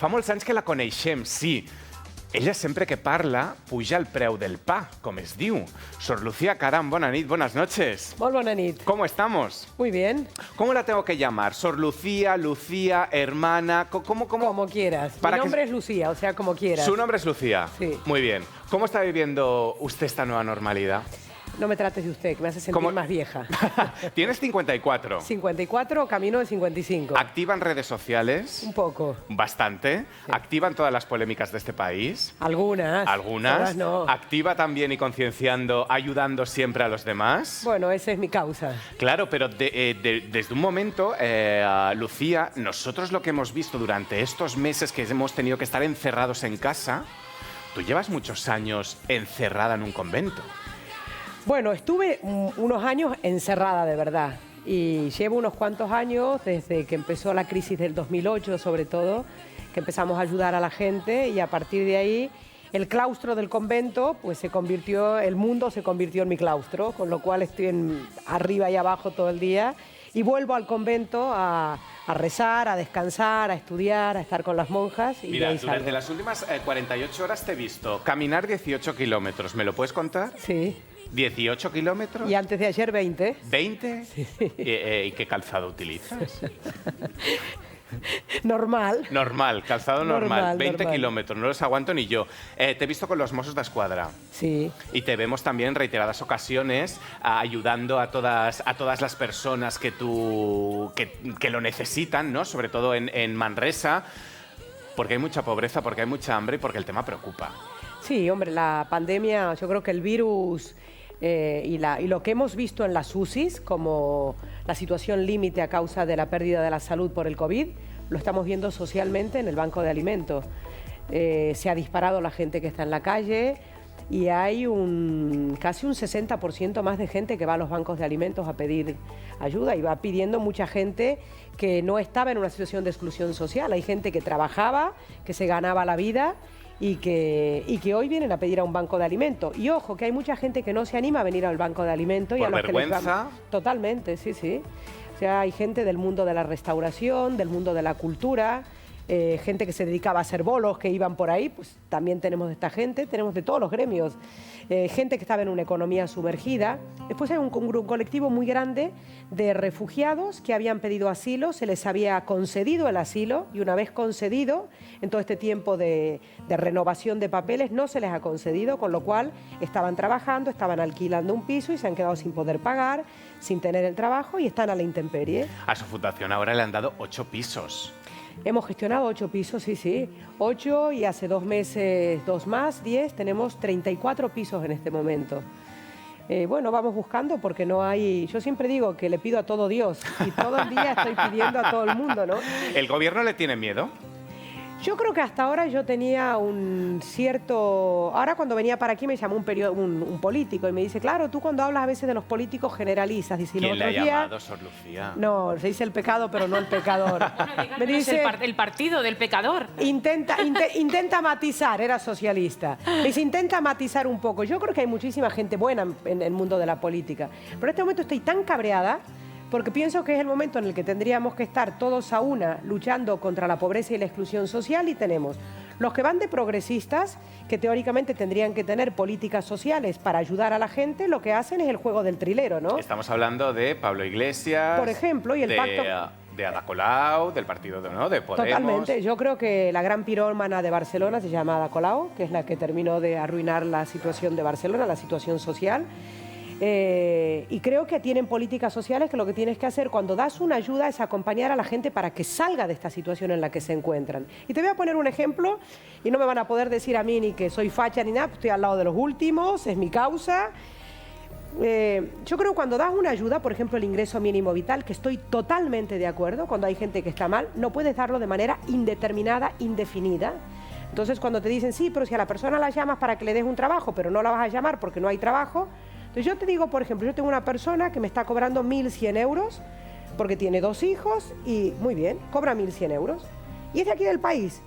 Fa molts anys que la coneixem, sí. Ella sempre que parla puja el preu del pa, com es diu. Sor Lucía Caram, bona nit, buenas noches. Molt bona nit. ¿Cómo estamos? Muy bien. ¿Cómo la tengo que llamar? ¿Sor Lucía, Lucía, hermana? ¿Cómo? Como quieras. Para Mi que- nombre es Lucía, o sea, como quieras. Su nombre es Lucía. Sí. Muy bien. ¿Cómo está viviendo usted esta nueva normalidad? No me trates de usted, que me hace sentir ¿Cómo? más vieja. Tienes 54. 54, camino de 55. ¿Activa en redes sociales? Un poco. Bastante. ¿Activa en todas las polémicas de este país? Algunas. Algunas. Todas no. ¿Activa también y concienciando, ayudando siempre a los demás? Bueno, esa es mi causa. Claro, pero desde un momento, Lucía, nosotros lo que hemos visto durante estos meses que hemos tenido que estar encerrados en casa, tú llevas muchos años encerrada en un convento. Bueno, estuve unos años encerrada de verdad y llevo unos cuantos años desde que empezó la crisis del 2008 sobre todo, que empezamos a ayudar a la gente y a partir de ahí el claustro del convento, pues el mundo se convirtió en mi claustro, con lo cual estoy arriba y abajo todo el día y vuelvo al convento a rezar, a descansar, a estudiar, a estar con las monjas. Y de Mira, ahí durante salgo. las últimas 48 horas te he visto caminar 18 kilómetros. ¿Me lo puedes contar? Sí, 18 kilómetros. y antes de ayer 20. ¿20? ¿Y qué calzado utilizas? Normal. Normal, calzado normal. Normal, 20 normal. kilómetros, no los aguanto ni yo. Te he visto con los Mossos de Escuadra. Sí. Y te vemos también en reiteradas ocasiones ayudando a todas las personas que lo necesitan, ¿no? Sobre todo en Manresa, porque hay mucha pobreza, porque hay mucha hambre y porque el tema preocupa. Sí, hombre, la pandemia, yo creo que el virus y lo que hemos visto en las UCIs, como la situación límite a causa de la pérdida de la salud por el COVID, lo estamos viendo socialmente en el banco de alimentos. Se ha disparado la gente que está en la calle y hay casi un 60% más de gente que va a los bancos de alimentos a pedir ayuda y va pidiendo mucha gente que no estaba en una situación de exclusión social. Hay gente que trabajaba, que se ganaba la vida y que hoy vienen a pedir a un banco de alimentos. Y ojo, que hay mucha gente que no se anima a venir al banco de alimentos. Y ¿Por a los vergüenza? Que les va... Totalmente, sí, sí. O sea, hay gente del mundo de la restauración, del mundo de la cultura, gente que se dedicaba a hacer bolos, que iban por ahí, pues también tenemos de esta gente, tenemos de todos los gremios. Gente que estaba en una economía sumergida. Después hay un colectivo muy grande de refugiados que habían pedido asilo, se les había concedido el asilo y una vez concedido, en todo este tiempo de renovación de papeles, no se les ha concedido, con lo cual estaban trabajando, estaban alquilando un piso y se han quedado sin poder pagar, sin tener el trabajo y están a la intemperie. A su fundación ahora le han dado 8 pisos. Hemos gestionado 8 pisos, sí, sí. 8 y hace 2 meses 2 más, 10. Tenemos 34 pisos en este momento. Bueno, vamos buscando porque no hay... Yo siempre digo que le pido a todo Dios y todo el día estoy pidiendo a todo el mundo, ¿no? ¿El gobierno le tiene miedo? Yo creo que hasta ahora yo tenía un cierto... Ahora cuando venía para aquí me llamó un político y me dice, claro, tú cuando hablas a veces de los políticos generalizas. Dice, ¿Quién le ha otro día... llamado, Sor Lucía? No, se dice el pecado, pero no el pecador. Me dice... el partido del pecador. Intenta matizar, era socialista. Me dice, intenta matizar un poco. Yo creo que hay muchísima gente buena en el mundo de la política. Pero en este momento estoy tan cabreada porque pienso que es el momento en el que tendríamos que estar todos a una luchando contra la pobreza y la exclusión social y tenemos los que van de progresistas, que teóricamente tendrían que tener políticas sociales para ayudar a la gente, lo que hacen es el juego del trilero, ¿no? Estamos hablando de Pablo Iglesias, Por ejemplo, y el pacto... de Ada Colau, del partido de Podemos. Totalmente. Yo creo que la gran pirómana de Barcelona se llama Ada Colau, que es la que terminó de arruinar la situación de Barcelona, la situación social. Y creo que tienen políticas sociales que lo que tienes que hacer cuando das una ayuda es acompañar a la gente para que salga de esta situación en la que se encuentran. Y te voy a poner un ejemplo y no me van a poder decir a mí ni que soy facha ni nada, estoy al lado de los últimos, es mi causa. Yo creo que cuando das una ayuda, por ejemplo el ingreso mínimo vital, que estoy totalmente de acuerdo, cuando hay gente que está mal, no puedes darlo de manera indeterminada, indefinida. Entonces cuando te dicen, sí, pero si a la persona la llamas para que le des un trabajo, pero no la vas a llamar porque no hay trabajo. Entonces yo te digo, por ejemplo, yo tengo una persona que me está cobrando 1.100 euros porque tiene 2 hijos y, muy bien, cobra 1.100 euros. Y es de aquí del país.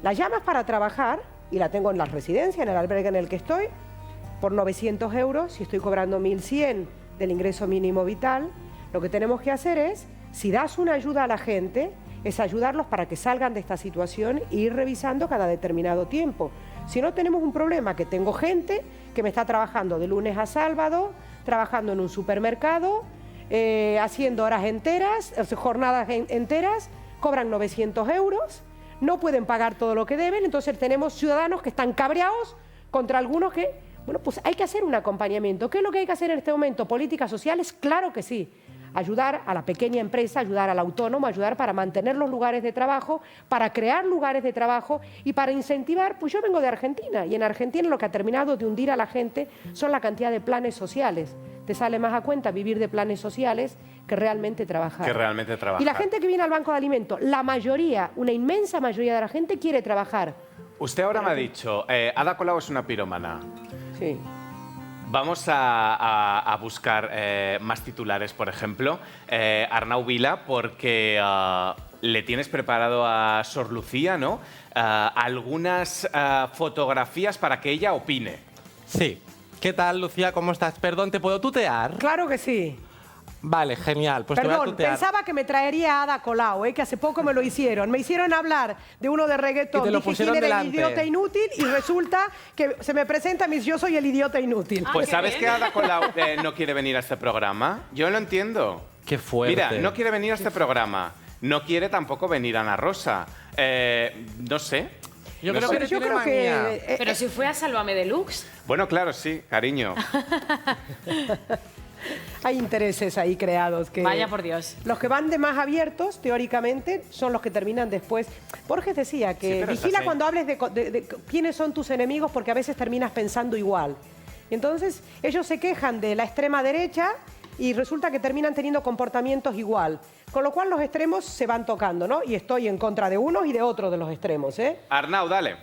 La llamas para trabajar y la tengo en la residencia, en el albergue en el que estoy, por 900 euros, si estoy cobrando 1.100 del ingreso mínimo vital, lo que tenemos que hacer es, si das una ayuda a la gente es ayudarlos para que salgan de esta situación e ir revisando cada determinado tiempo. Si no, tenemos un problema, que tengo gente que me está trabajando de lunes a sábado, trabajando en un supermercado, haciendo horas enteras, jornadas enteras, cobran 900 euros, no pueden pagar todo lo que deben, entonces tenemos ciudadanos que están cabreados contra algunos que... Bueno, pues hay que hacer un acompañamiento. ¿Qué es lo que hay que hacer en este momento? ¿Políticas sociales? Claro que sí. Ayudar a la pequeña empresa, ayudar al autónomo, ayudar para mantener los lugares de trabajo, para crear lugares de trabajo y para incentivar. Pues yo vengo de Argentina y en Argentina lo que ha terminado de hundir a la gente son la cantidad de planes sociales. Te sale más a cuenta vivir de planes sociales que realmente trabajar. Y la gente que viene al banco de alimentos, la mayoría, una inmensa mayoría de la gente quiere trabajar. Usted ahora me ha dicho, Ada Colau es una pirómana. Sí. Vamos a buscar más titulares, por ejemplo. Arnau Vila, porque le tienes preparado a Sor Lucía, ¿no? Algunas fotografías para que ella opine. Sí. ¿Qué tal, Lucía? ¿Cómo estás? Perdón, ¿te puedo tutear? Claro que sí. Vale, genial. Pues te voy a tutear. Pensaba que me traería a Ada Colau, que hace poco me lo hicieron. Me hicieron hablar de uno de reggaetón. Y te lo dije pusieron quién era delante. el idiota inútil y resulta que se me presenta y me dice yo soy el idiota inútil. Pues ¿sabes que Ada Colau no quiere venir a este programa? Yo lo entiendo. Qué fuerte. Mira, no quiere venir a este programa. No quiere tampoco venir Ana Rosa. No sé. Yo No creo sé. que Yo tiene creo manía. que... Pero si fue a Sálvame Deluxe. Bueno, claro, sí, cariño. Hay intereses ahí creados que... Vaya por Dios. Los que van de más abiertos, teóricamente, son los que terminan después. Borges decía Sí, que pero es vigila así. cuando hables de quiénes son tus enemigos porque a veces terminas pensando igual. Y entonces ellos se quejan de la extrema derecha y resulta que terminan teniendo comportamientos igual. Con lo cual los extremos se van tocando, ¿no? Y estoy en contra de unos y de otros de los extremos, ¿eh? Arnau, dale.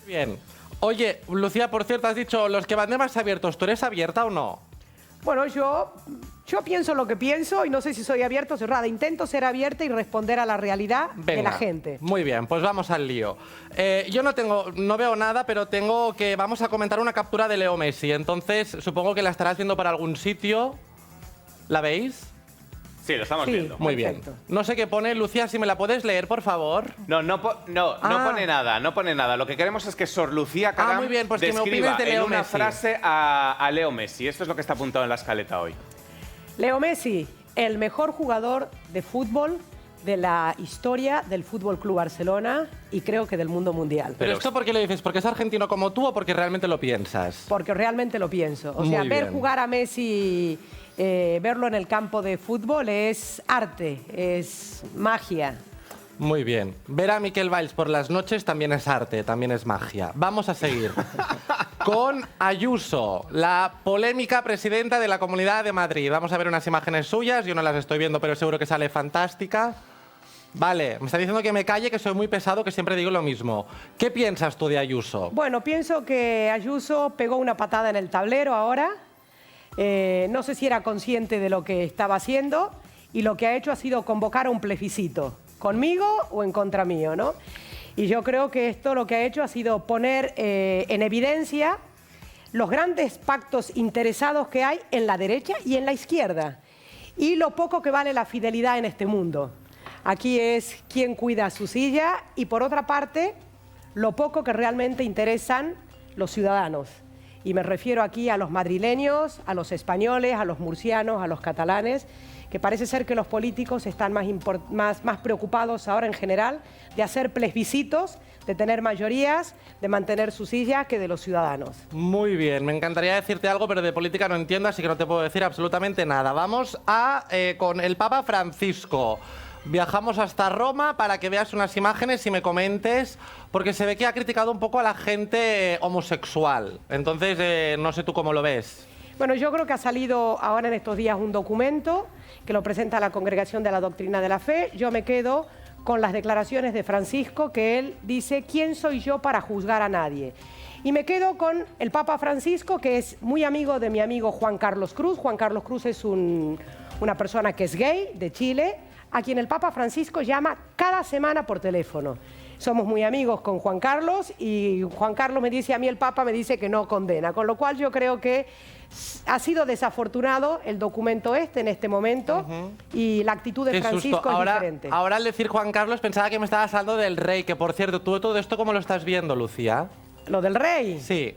Bien. Oye, Lucía, por cierto, has dicho los que van de más abiertos. ¿Tú eres abierta o no? Bueno, yo pienso lo que pienso y no sé si soy abierta o cerrada. Intento ser abierta y responder a la realidad de la gente. Muy bien, pues vamos al lío. Yo no veo nada, pero vamos a comentar una captura de Leo Messi. Entonces, supongo que la estarás viendo para algún sitio. ¿La veis? Sí, lo estamos Sí. viendo. Muy Perfecto. bien. No sé qué pone. Lucía, si me la puedes leer, por favor. No pone nada, no pone nada. Lo que queremos es que Sor Lucía Caram muy bien, pues que me describa opines de en Leo una Messi. frase a Leo Messi. Esto es lo que está apuntado en la escaleta hoy. Leo Messi, el mejor jugador de fútbol de la historia del Fútbol Club Barcelona y creo que del mundo mundial. ¿Pero esto por qué lo dices? ¿Porque es argentino como tú o porque realmente lo piensas? Porque realmente lo pienso. O Muy sea, ver bien. jugar a Messi, verlo en el campo de fútbol es arte, es magia. Muy bien. Ver a Miquel Valls por las noches también es arte, también es magia. Vamos a seguir con Ayuso, la polémica presidenta de la Comunidad de Madrid. Vamos a ver unas imágenes suyas. Yo no las estoy viendo, pero seguro que sale fantástica. Vale, me está diciendo que me calle, que soy muy pesado, que siempre digo lo mismo. ¿Qué piensas tú de Ayuso? Bueno, pienso que Ayuso pegó una patada en el tablero ahora. No sé si era consciente de lo que estaba haciendo y lo que ha hecho ha sido convocar a un plebiscito, conmigo o en contra mío, ¿no? Y yo creo que esto lo que ha hecho ha sido poner en evidencia los grandes pactos interesados que hay en la derecha y en la izquierda y lo poco que vale la fidelidad en este mundo. Aquí es quién cuida su silla y, por otra parte, lo poco que realmente interesan los ciudadanos. Y me refiero aquí a los madrileños, a los españoles, a los murcianos, a los catalanes, que parece ser que los políticos están más preocupados ahora en general de hacer plebiscitos, de tener mayorías, de mantener su silla, que de los ciudadanos. Muy bien, me encantaría decirte algo, pero de política no entiendo, así que no te puedo decir absolutamente nada. Vamos con el Papa Francisco. Viajamos hasta Roma para que veas unas imágenes y me comentes, porque se ve que ha criticado un poco a la gente homosexual. Entonces, no sé tú cómo lo ves. Bueno, yo creo que ha salido ahora en estos días un documento que lo presenta la Congregación de la Doctrina de la Fe. Yo me quedo con las declaraciones de Francisco, que él dice, ¿quién soy yo para juzgar a nadie? Y me quedo con el Papa Francisco, que es muy amigo de mi amigo Juan Carlos Cruz. Juan Carlos Cruz es una persona que es gay, de Chile, a quien el Papa Francisco llama cada semana por teléfono. somos muy amigos con Juan Carlos y Juan Carlos me dice, a mí el Papa me dice que no condena, con lo cual yo creo que ha sido desafortunado el documento en este momento y la actitud de Qué Francisco susto. es Ahora, diferente. ahora al decir Juan Carlos pensaba que me estabas hablando del rey, que por cierto, ¿tú todo esto cómo lo estás viendo, Lucía? ¿Lo del rey? Sí.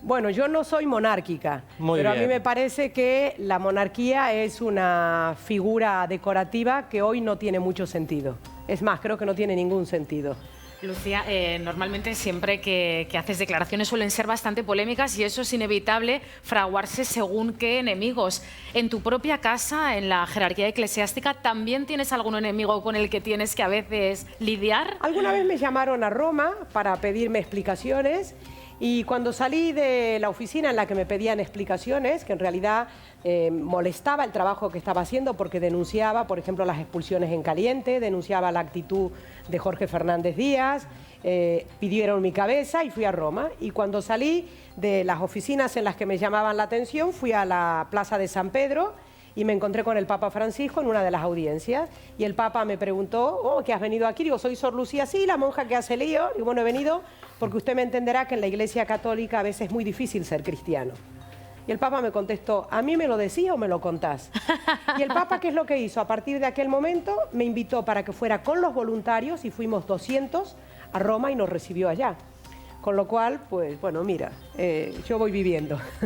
Bueno, yo no soy monárquica, Muy pero bien. a mí me parece que la monarquía es una figura decorativa que hoy no tiene mucho sentido. Es más, creo que no tiene ningún sentido. Lucía, normalmente siempre que haces declaraciones suelen ser bastante polémicas y eso es inevitable fraguarse según qué enemigos. En tu propia casa, en la jerarquía eclesiástica, ¿también tienes algún enemigo con el que tienes que a veces lidiar? Alguna vez me llamaron a Roma para pedirme explicaciones y cuando salí de la oficina en la que me pedían explicaciones, que en realidad molestaba el trabajo que estaba haciendo porque denunciaba, por ejemplo, las expulsiones en caliente, denunciaba la actitud de Jorge Fernández Díaz, pidieron mi cabeza y fui a Roma. Y cuando salí de las oficinas en las que me llamaban la atención, fui a la Plaza de San Pedro y me encontré con el Papa Francisco en una de las audiencias. Y el Papa me preguntó, ¿qué has venido aquí? Digo, soy Sor Lucía, sí, la monja que hace lío. Y bueno, he venido porque usted me entenderá que en la Iglesia Católica a veces es muy difícil ser cristiano. Y el Papa me contestó, ¿a mí me lo decís o me lo contás? Y el Papa, ¿qué es lo que hizo? A partir de aquel momento me invitó para que fuera con los voluntarios y fuimos 200 a Roma y nos recibió allá. Con lo cual, pues bueno, mira, yo voy viviendo.